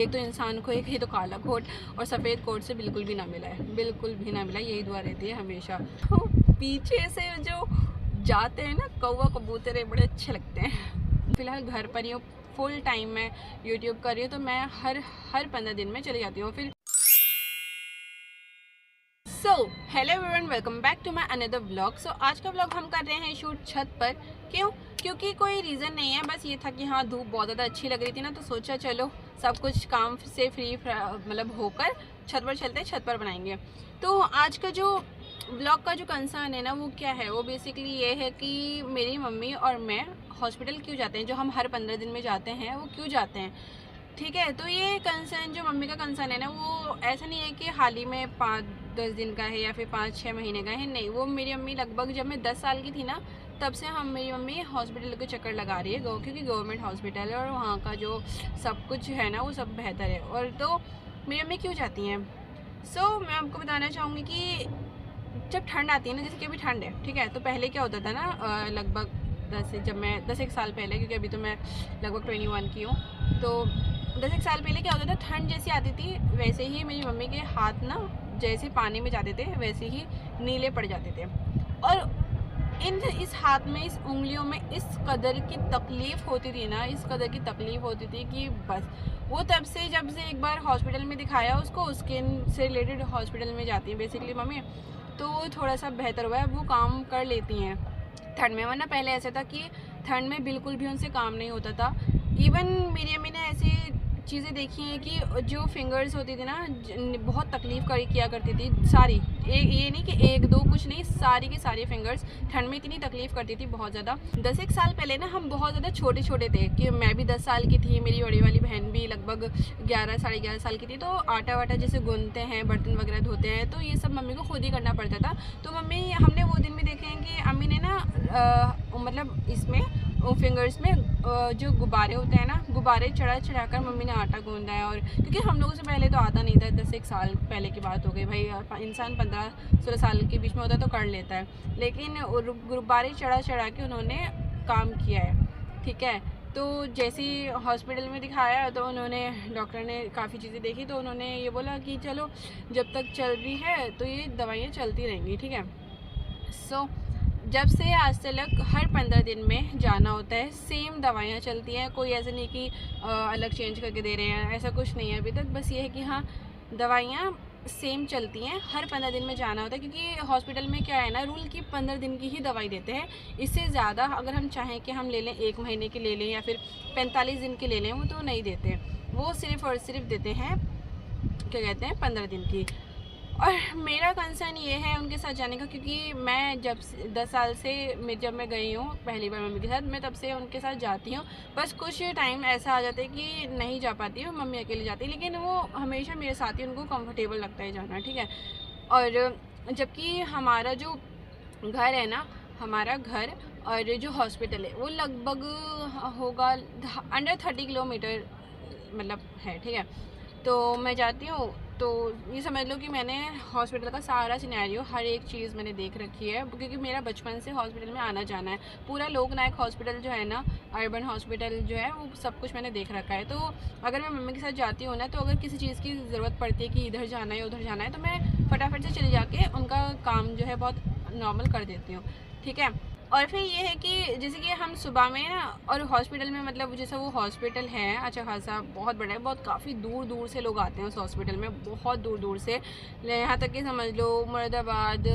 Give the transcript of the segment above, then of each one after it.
एक तो इंसान को एक ही तो काला कोट और सफ़ेद कोट से बिल्कुल भी ना मिला है, बिल्कुल भी ना मिला। यही दुआ रहती है हमेशा। तो पीछे से जो जाते हैं ना कौवा कबूतर, बड़े अच्छे लगते हैं। फ़िलहाल घर पर ही हूँ, फुल टाइम मैं यूट्यूब कर रही हूँ, तो मैं हर 15 दिन में चली जाती हूँ। फिर hello everyone, welcome back to my another vlog. आज का व्लॉग हम कर रहे हैं शूट छत पर। क्यों? क्योंकि कोई रीज़न नहीं है, बस ये था कि हाँ धूप बहुत ज़्यादा अच्छी लग रही थी ना, तो सोचा चलो सब कुछ काम से फ्री मतलब होकर छत पर चलते हैं, छत पर बनाएंगे। तो आज का जो व्लॉग का जो कंसर्न है ना, वो क्या है, वो बेसिकली ये है कि मेरी मम्मी और मैं हॉस्पिटल क्यों जाते हैं, जो हम हर 15 दिन में जाते हैं वो क्यों जाते हैं। ठीक है, तो ये कंसर्न जो मम्मी का कंसर्न है ना, वो ऐसा नहीं है कि हाल ही में 5-10 दिन का है या फिर 5-6 महीने का है। नहीं, वो मेरी मम्मी लगभग जब मैं 10 साल की थी ना, तब से मेरी मम्मी हॉस्पिटल के चक्कर लगा रही है क्योंकि गवर्नमेंट हॉस्पिटल है और वहाँ का जो सब कुछ है ना, वो सब बेहतर है। और तो मेरी मम्मी क्यों जाती हैं, मैं आपको बताना चाहूँगी कि जब ठंड आती है ना, जैसे कि अभी ठंड है, ठीक है, तो पहले क्या होता था ना, लगभग 10 साल पहले, क्योंकि अभी तो मैं लगभग 21 की हूँ, तो 10 साल पहले क्या होता था, ठंड जैसी आती थी वैसे ही मेरी मम्मी के हाथ ना जैसे पानी में जाते थे वैसे ही नीले पड़ जाते थे। और इस हाथ में, इस उंगलियों में इस कदर की तकलीफ़ होती थी ना, इस कदर की तकलीफ़ होती थी कि बस। वो तब से जब से एक बार हॉस्पिटल में दिखाया उसको, स्किन से रिलेटेड हॉस्पिटल में जाती है बेसिकली मम्मी, तो वो थोड़ा सा बेहतर हुआ है, वो काम कर लेती हैं ठंड में। वरना पहले ऐसा था कि ठंड में बिल्कुल भी उनसे काम नहीं होता था। इवन मेरी अम्मी ने ऐसी चीज़ें देखी हैं कि जो फिंगर्स होती थी ना, बहुत तकलीफ़ किया करती थी सारी, ये नहीं कि एक दो कुछ नहीं, सारी की सारी फिंगर्स ठंड में इतनी तकलीफ़ करती थी बहुत ज़्यादा। 10 साल पहले ना हम बहुत ज़्यादा छोटे छोटे थे, कि मैं भी 10 साल की थी, मेरी बड़ी वाली बहन भी लगभग 11-11.5 साल की थी। तो आटा वाटा जैसे गूंदते हैं, बर्तन वगैरह धोते हैं, तो ये सब मम्मी को खुद ही करना पड़ता था। तो हमने वो दिन भी देखे हैं कि अम्मी ने ना मतलब इसमें फिंगर्स में जो गुब्बारे होते हैं ना, गुब्बारे चढ़ा कर मम्मी ने आटा गूंदा है। और क्योंकि हम लोगों से पहले तो आता नहीं था, 10 साल पहले की बात हो गई भाई, इंसान 15-16 साल के बीच में होता है तो कर लेता है, लेकिन गुब्बारे चढ़ा के उन्होंने काम किया है। ठीक है, तो जैसे ही हॉस्पिटल में दिखाया तो उन्होंने, डॉक्टर ने काफ़ी चीज़ें देखी, तो उन्होंने ये बोला कि चलो जब तक चल रही है तो ये दवाइयाँ चलती रहेंगी। ठीक है, जब से आज तक हर 15 दिन में जाना होता है, सेम दवाइयाँ चलती हैं। कोई ऐसा नहीं कि अलग चेंज करके दे रहे हैं, ऐसा कुछ नहीं है अभी तक। बस ये है कि हाँ दवाइयाँ सेम चलती हैं, हर 15 दिन में जाना होता है। क्योंकि हॉस्पिटल में क्या है ना, रूल की 15 दिन की ही दवाई देते हैं। इससे ज़्यादा अगर हम चाहें कि हम ले लें, 1 महीने की ले लें या फिर 45 दिन की ले लें, वो तो नहीं देते। वो सिर्फ़ और सिर्फ देते हैं, क्या कहते हैं, 15 दिन की। और मेरा कंसर्न ये है उनके साथ जाने का, क्योंकि मैं जब 10 साल से जब मैं गई हूँ पहली बार मम्मी के साथ, मैं तब से उनके साथ जाती हूँ। बस कुछ टाइम ऐसा आ जाता है कि नहीं जा पाती हूँ, मम्मी अकेले जाती है, लेकिन वो हमेशा मेरे साथ ही, उनको कंफर्टेबल लगता है जाना। ठीक है, और जबकि हमारा जो घर है ना, हमारा घर और जो हॉस्पिटल है वो लगभग होगा अंडर 30 किलोमीटर मतलब है। ठीक है, तो मैं जाती हूँ, तो ये समझ लो कि मैंने हॉस्पिटल का सारा सिनेरियो, हर एक चीज़ मैंने देख रखी है, क्योंकि मेरा बचपन से हॉस्पिटल में आना जाना है। पूरा लोकनायक हॉस्पिटल जो है ना, अर्बन हॉस्पिटल जो है, वो सब कुछ मैंने देख रखा है। तो अगर मैं मम्मी के साथ जाती हूँ ना, तो अगर किसी चीज़ की ज़रूरत पड़ती है कि इधर जाना है उधर जाना है, तो मैं फटाफट से चले जाके उनका काम जो है बहुत नॉर्मल कर देती हूँ। ठीक है, और फिर ये है कि जैसे कि हम सुबह में ना, और हॉस्पिटल में मतलब जैसा वो हॉस्पिटल है अच्छा खासा बहुत बड़ा है, बहुत काफ़ी दूर दूर से लोग आते हैं उस हॉस्पिटल में, बहुत दूर दूर से, यहाँ तक कि समझ लो मुरादाबाद,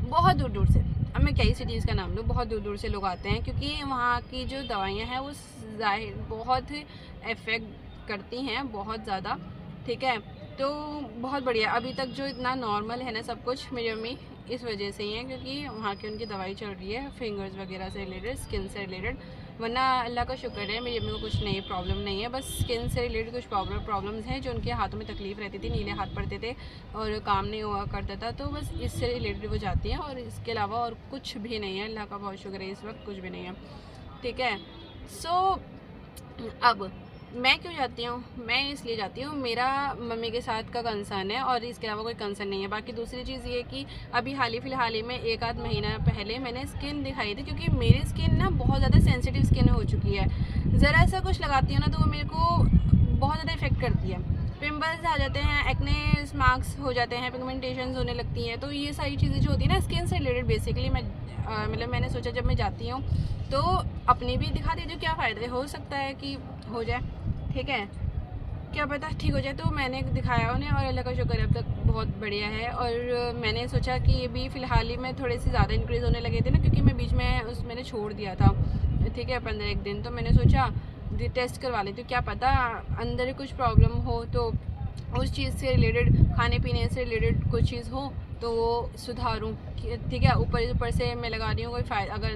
बहुत दूर दूर से। अब मैं कई सिटीज़ का नाम लूँ, बहुत दूर दूर से लोग आते हैं, क्योंकि वहाँ की जो दवाइयाँ हैं वो ज़ाहिर बहुत इफ़ेक्ट करती हैं, बहुत ज़्यादा। ठीक है, तो बहुत बढ़िया। अभी तक जो इतना नॉर्मल है ना सब कुछ, मेरी मम्मी इस वजह से ही है, क्योंकि वहाँ की उनकी दवाई चल रही है फिंगर्स वगैरह से रिलेटेड, स्किन से रिलेटेड। वरना अल्लाह का शुक्र है मेरी मम्मी को कुछ नहीं प्रॉब्लम नहीं है, बस स्किन से रिलेटेड कुछ प्रॉब्लम्स हैं, जो उनके हाथों में तकलीफ़ रहती थी, नीले हाथ पड़ते थे और काम नहीं हुआ करता था, तो बस इससे रिलेटेड वो जाती हैं, और इसके अलावा और कुछ भी नहीं है। अल्लाह का बहुत शुक्र है, इस वक्त कुछ भी नहीं है। ठीक है, अब मैं क्यों जाती हूँ, मैं इसलिए जाती हूँ, मेरा मम्मी के साथ का कंसर्न है और इसके अलावा कोई कंसर्न नहीं है। बाकी दूसरी चीज़ ये कि अभी हाल ही में 1-आध महीना पहले मैंने स्किन दिखाई थी, क्योंकि मेरी स्किन ना बहुत ज़्यादा सेंसिटिव स्किन हो चुकी है। ज़रा सा कुछ लगाती हूँ ना, तो वो मेरे को बहुत अफेक्ट करती है। पिंपल्स आ जाते हैं, एक्ने मार्क्स हो जाते हैं, पिगमेंटेशन होने लगती हैं। तो ये सारी चीज़ें जो होती है ना स्किन से रिलेटेड, बेसिकली मैंने सोचा जब मैं जाती हूँ तो अपनी भी दिखा देती हूँ, क्या फ़ायदा हो सकता है कि हो जाए, ठीक है, क्या पता ठीक हो जाए। तो मैंने दिखाया उन्हें और अल्लाह का शुक्र अब तक बहुत बढ़िया है। और मैंने सोचा कि ये भी फ़िलहाल ही में थोड़े से ज़्यादा इंक्रीज़ होने लगे थे ना, क्योंकि मैं बीच में मैंने छोड़ दिया था, ठीक है, 15 दिन। तो मैंने सोचा टेस्ट करवा लेती हूँ, क्या पता अंदर कुछ प्रॉब्लम हो, तो उस चीज़ से रिलेटेड, खाने पीने से रिलेटेड कुछ चीज़ हो तो वो सुधारूँ, ठीक है। ऊपर से मैं लगा रही हूँ, कोई फ़ायदा अगर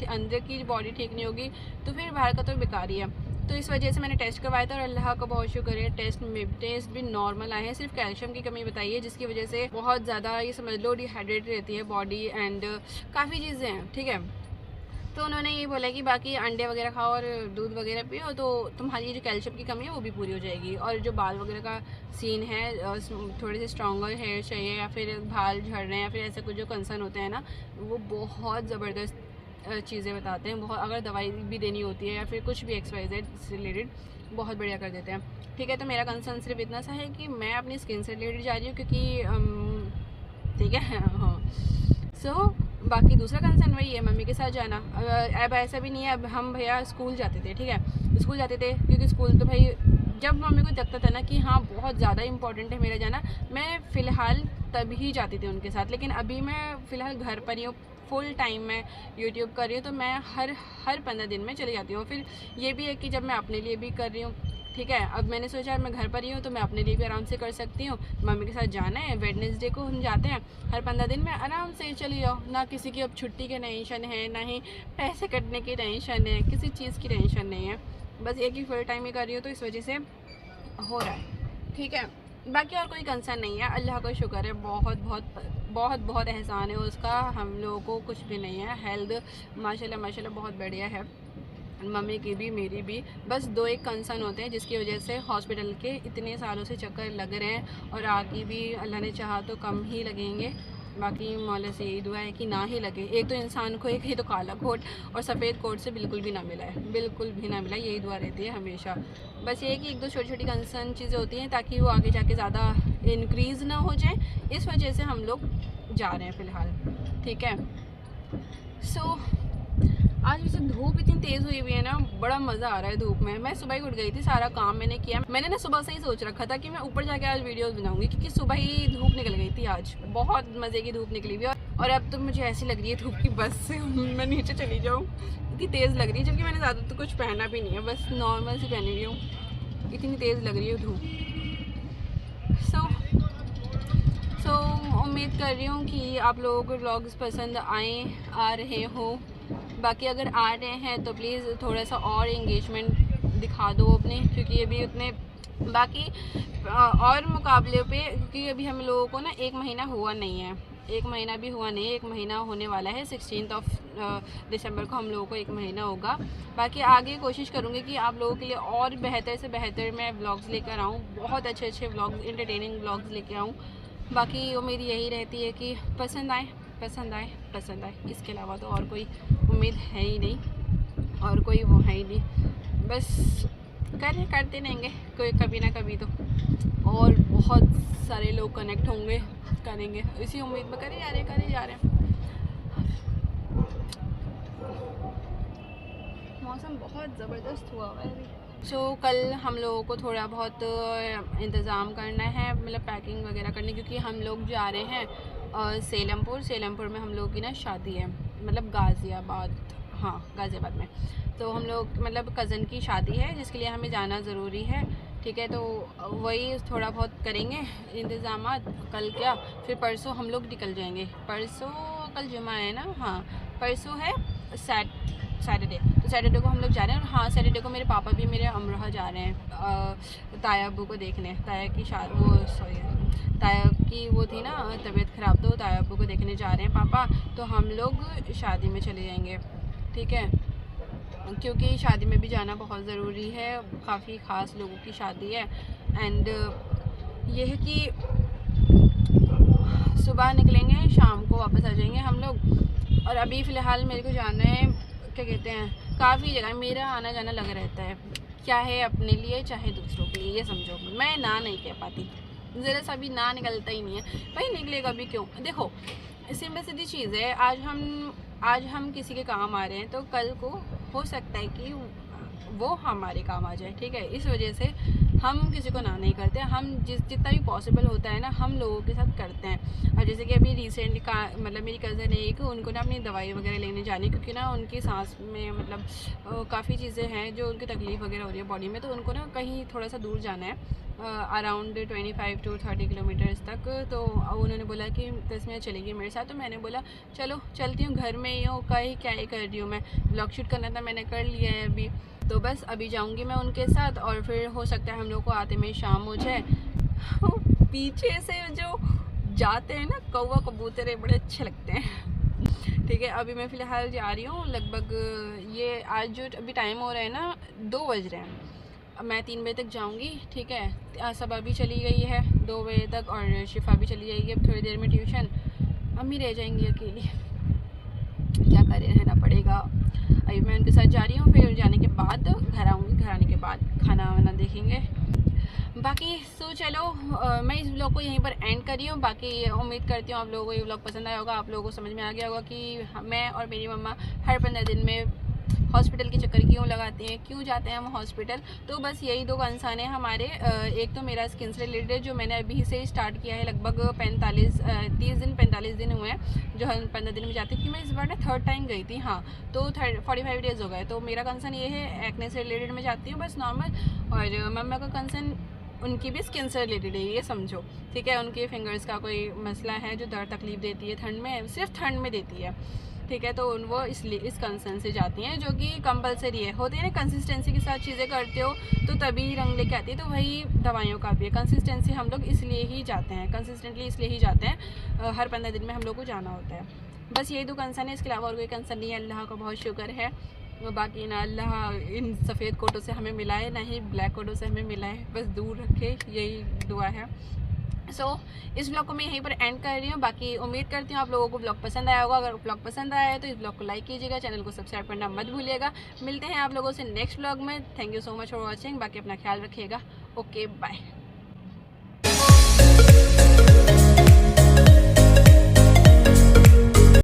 अंदर की बॉडी ठीक नहीं होगी तो फिर बाहर का तो बेकार ही है। तो इस वजह से मैंने टेस्ट करवाया था और अल्लाह का बहुत शुक्र है, टेस्ट भी नॉर्मल आए हैं। सिर्फ कैल्शियम की कमी बताई है, जिसकी वजह से बहुत ज़्यादा ये समझ लो डिहाइड्रेट रहती है बॉडी एंड काफ़ी चीज़ें हैं, ठीक है। तो उन्होंने ये बोला कि बाकी अंडे वगैरह खाओ और दूध वगैरह पियो तो तुम्हारी जो कैल्शियम की कमी है वो भी पूरी हो जाएगी। और जो बाल वगैरह का सीन है, थोड़े से स्ट्रॉन्गर हेयर चाहिए या फिर बाल झड़ रहे हैं या फिर ऐसा कुछ जो कंसर्न होते हैं ना, वो बहुत ज़बरदस्त चीज़ें बताते हैं। बहुत अगर दवाई भी देनी होती है या फिर कुछ भी XYZ से रिलेटेड बहुत बढ़िया कर देते हैं, ठीक है। तो मेरा कंसर्न सिर्फ इतना सा है कि मैं अपनी स्किन से रिलेटेड जा रही हूँ, क्योंकि ठीक है, हाँ। सो बाकी दूसरा कंसर्न वही है, मम्मी के साथ जाना। अब ऐसा भी नहीं है, अब हम भैया स्कूल जाते थे, ठीक है, स्कूल जाते थे, क्योंकि स्कूल तो भाई जब मम्मी को लगता था ना कि हाँ बहुत ज़्यादा इंपॉर्टेंट है मेरा जाना, मैं फ़िलहाल तभी जाती थी उनके साथ। लेकिन अभी मैं फ़िलहाल घर पर ही हूँ, फुल टाइम मैं यूट्यूब कर रही हूँ, तो मैं हर 15 दिन में चली जाती हूँ। फिर ये भी है कि जब मैं अपने लिए भी कर रही हूँ, ठीक है, अब मैंने सोचा मैं घर पर ही हूँ तो मैं अपने लिए भी आराम से कर सकती हूँ। मम्मी के साथ जाना है, वेडनेसडे को हम जाते हैं, हर 15 दिन में आराम से चली जाओ। ना किसी की अब छुट्टी की टेंशन है, ना ही पैसे कटने की टेंशन है, किसी चीज़ की टेंशन नहीं है, बस एक ही फुल टाइम ही कर रही हूँ, तो इस वजह से हो रहा है, ठीक है। बाकी और कोई कंसर्न नहीं है, अल्लाह का शुक्र है, बहुत बहुत बहुत बहुत एहसान है उसका, हम लोगों को कुछ भी नहीं है। हेल्थ माशाल्लाह माशाल्लाह बहुत बढ़िया है, मम्मी की भी मेरी भी। बस 2 एक कंसर्न होते हैं जिसकी वजह से हॉस्पिटल के इतने सालों से चक्कर लग रहे हैं, और आगे भी अल्लाह ने चाहा तो कम ही लगेंगे। बाकी मौला से यही दुआ है कि ना ही लगे। एक तो इंसान को एक ही तो काला कोट और सफ़ेद कोट से बिल्कुल भी ना मिला है, बिल्कुल भी ना मिला, यही दुआ रहती है हमेशा। बस ये कि 1-2 छोटी छोटी कंसर्न चीज़ें होती हैं ताकि वो आगे जाके ज़्यादा इंक्रीज़ ना हो जाए, इस वजह से हम लोग जा रहे हैं फ़िलहाल, ठीक है। सो आज वैसे धूप इतनी तेज़ हुई हुई है ना, बड़ा मज़ा आ रहा है धूप में। मैं सुबह ही उठ गई थी, सारा काम मैंने किया। मैंने ना सुबह से ही सोच रखा था कि मैं ऊपर जाके आज वीडियोस बनाऊंगी, क्योंकि सुबह ही धूप निकल गई थी, आज बहुत मज़े की धूप निकली हुई है। और अब तो मुझे ऐसी लग रही है धूप की बस से मैं नीचे चली जाऊँ, इतनी तेज़ लग रही है, जबकि मैंने ज़्यादा तो कुछ पहना भी नहीं है, बस नॉर्मल सी पहनी हुई हूँ, इतनी तेज़ लग रही है धूप। सो उम्मीद कर रही हूँ कि आप लोगों को व्लॉग्स पसंद आ रहे हो। बाकी अगर आ रहे हैं तो प्लीज़ थोड़ा सा और एंगेजमेंट दिखा दो अपने, क्योंकि अभी उतने बाकी और मुकाबले पे, क्योंकि अभी हम लोगों को ना 1 महीना हुआ नहीं है, 1 महीना भी हुआ नहीं है, 1 महीना होने वाला है। 16 दिसंबर को हम लोगों को 1 महीना होगा। बाकी आगे कोशिश करूँगी कि आप लोगों के लिए और बेहतर से बेहतर मैं व्लॉग्स लेकर आऊँ, बहुत अच्छे अच्छे व्लॉग्स, इंटरटेनिंग व्लॉग्स लेकर आऊँ। बाकी उम्मीद यही रहती है कि पसंद आए, इसके अलावा तो और कोई उम्मीद है ही नहीं, और कोई वो है ही नहीं। बस करते रहेंगे कोई कभी ना कभी तो, और बहुत सारे लोग कनेक्ट होंगे, करेंगे, इसी उम्मीद में करे जा रहे हैं। मौसम बहुत ज़बरदस्त हुआ है अभी। सो कल हम लोगों को थोड़ा बहुत इंतज़ाम करना है, मतलब पैकिंग वगैरह करनी, क्योंकि हम लोग जा रहे हैं सेलमपुर में हम लोगों की ना शादी है, मतलब गाज़ियाबाद, हाँ गाज़ियाबाद में। तो हम लोग मतलब कज़न की शादी है जिसके लिए हमें जाना ज़रूरी है, ठीक है। तो वही थोड़ा बहुत करेंगे इंतज़ाम कल, क्या फिर परसों हम लोग निकल जाएंगे। परसों कल जुमा है ना, हाँ परसों है सैटरडे, तो सैटरडे को हम लोग जा रहे हैं। और हाँ सैटरडे को मेरे पापा भी मेरे अमरोहा जा रहे हैं ताया अब्बू को देखने, ताया की वो थी ना तबीयत ख़राब, तो ताया अब्बू को देखने जा रहे हैं पापा। तो हम लोग शादी में चले जाएंगे, ठीक है, क्योंकि शादी में भी जाना बहुत ज़रूरी है, काफ़ी ख़ास लोगों की शादी है। एंड ये है कि सुबह निकलेंगे, शाम को वापस आ जाएंगे हम लोग। और अभी फ़िलहाल मेरे को जाना है, क्या कहते हैं, काफ़ी जगह मेरा आना जाना लगा रहता है, चाहे अपने लिए चाहे दूसरों के लिए, ये समझो। मैं ना नहीं कह पाती, ज़रा सा भी ना निकलता ही नहीं है। भाई निकलेगा भी क्यों? देखो सिंपल सीधी चीज़ है, आज हम किसी के काम आ रहे हैं तो कल को हो सकता है कि वो हमारे काम आ जाए, ठीक है। इस वजह से हम किसी को ना नहीं करते, हम जितना भी पॉसिबल होता है ना हम लोगों के साथ करते हैं। और जैसे कि अभी रिसेंटली का मतलब मेरी कज़न है एक, उनको ना अपनी दवाई वगैरह लेने जानी, क्योंकि ना उनकी सांस में मतलब काफ़ी चीज़ें हैं जो उनकी तकलीफ़ वगैरह हो रही है बॉडी में, तो उनको ना कहीं थोड़ा सा दूर जाना है, अराउंड 25 to 30 किलोमीटर्स तक। तो उन्होंने बोला कि तस्मिया चलेगी मेरे साथ, तो मैंने बोला चलो चलती हूँ, घर में ही हूँ, क्या ही कर रही हूँ मैं, ब्लॉग शूट करना था मैंने कर लिया है अभी, तो बस अभी जाऊँगी मैं उनके साथ, और फिर हो सकता है हम लोग को आते में शाम हो जाए। पीछे से जो जाते हैं ना कौवा कबूतर बड़े अच्छे लगते हैं। ठीक है, अभी मैं फ़िलहाल जा रही हूँ, लगभग ये आज जो अभी टाइम हो रहा है ना 2 बज रहे हैं, अब मैं 3 बजे तक जाऊँगी, ठीक है। सबा भी चली गई है 2 बजे तक, और शिफा भी चली जाएगी अब थोड़ी देर में ट्यूशन, अम्मी रह जाएंगी अकेली, क्या करें, रहना पड़ेगा। अभी मैं उनके साथ जा रही हूँ, फिर जाने के बाद घर आऊँगी, घर आने के बाद खाना वाना देखेंगे। बाकी सो चलो मैं इस व्लॉग को यहीं पर एंड कर रही हूँ। बाकी उम्मीद करती हूँ आप लोगों को ये व्लॉग पसंद आया होगा, आप लोगों को समझ में आ गया होगा कि मैं और मेरी मम्मा हर 15 दिन में हॉस्पिटल के चक्कर क्यों लगाते हैं, क्यों जाते हैं हम हॉस्पिटल। तो बस यही 2 कंसर्न है हमारे। एक तो मेरा स्किन से रिलेटेड जो मैंने अभी से स्टार्ट किया है, लगभग 45 दिन हुए हैं जो हम 15 दिन में जाते हैं, क्योंकि मैं इस बार ना 3rd टाइम गई थी, हाँ, तो 45 डेज़ हो गए। तो मेरा कंसर्न ये है, एक्ने से रिलेटेड मैं जाती हूँ बस नॉर्मल, और मम्मा का कंसर्न उनकी भी स्किन से रिलेटेड है, ये समझो, ठीक है। उनके फिंगर्स का कोई मसला है जो दर्द तकलीफ देती है ठंड में, सिर्फ ठंड में देती है, ठीक है। तो वो इसलिए इस कंसर्न से जाती हैं, जो कि कंपलसरी है, होती है ना, कंसिस्टेंसी के साथ चीज़ें करते हो तो तभी रंग लेके आती है। तो वही दवाइयों का भी है, कंसिस्टेंसी हम लोग इसलिए ही जाते हैं, कंसिस्टेंटली इसलिए ही जाते हैं, हर 15 दिन में हम लोग को जाना होता है। बस यही 2 कंसर्न है, इसके अलावा और कोई कंसर्न नहीं है। अल्लाह का बहुत शुक्र है। बाकी ना अल्लाह इन सफ़ेद कोटों से हमें मिला है, ना ही ब्लैक कोटों से हमें मिला है, बस दूर रखे, यही दुआ है। इस ब्लॉग को मैं यहीं पर एंड कर रही हूँ। बाकी उम्मीद करती हूँ आप लोगों को ब्लॉग पसंद आया होगा। अगर ब्लॉग पसंद आया है तो इस ब्लॉग को लाइक कीजिएगा, चैनल को सब्सक्राइब करना मत भूलिएगा। मिलते हैं आप लोगों से नेक्स्ट ब्लॉग में। Thank you so much for watching. बाकी अपना ख्याल रखिएगा। Okay bye.